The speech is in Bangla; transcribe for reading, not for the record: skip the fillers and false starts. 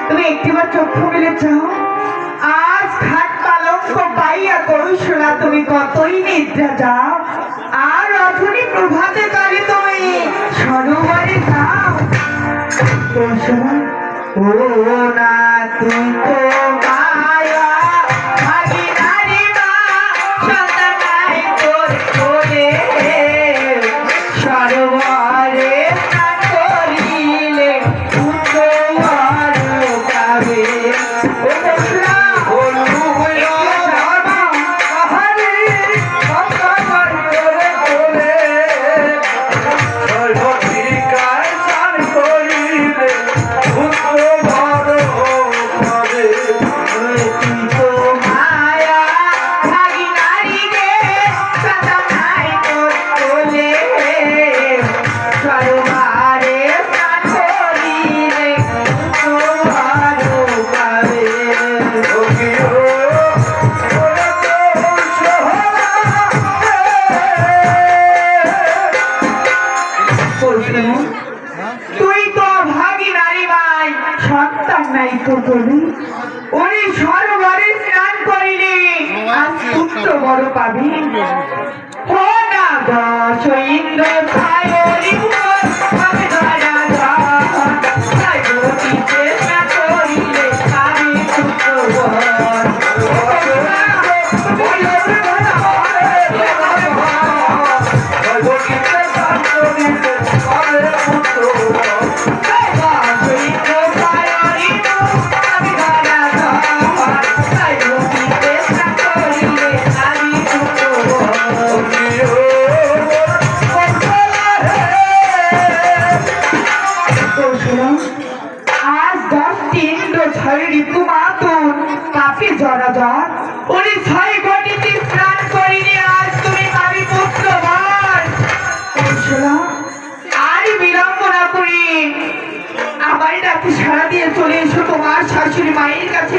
তুমি একটিবার চক্ষু মেলে চাও। আজ ঘাট পালঙ্ক পাইয়া কৌশলা তুমি কতই নিদ্রা যাও। আর রজনী প্রভাতে কালে তুমি সরোবরে যাও। কৌশলা ও না তুই তো মায়া ভাগিনারি মা সন্তান নাই তোর কোলে সরোবরে তুই তো ভাগী নারী মাই সন্তান নাই তো বলি ওই সরোবরে স্নান করিলে আজ পুত্র বড় পাবি। ও না দশ ইন্দ্র ছায়রি আমি ধরা যাই গতিতে স্নান করিলে আমি পুত্র সারা দিয়ে চলে এসো তোমার শাশুড়ি মায়ের কাছে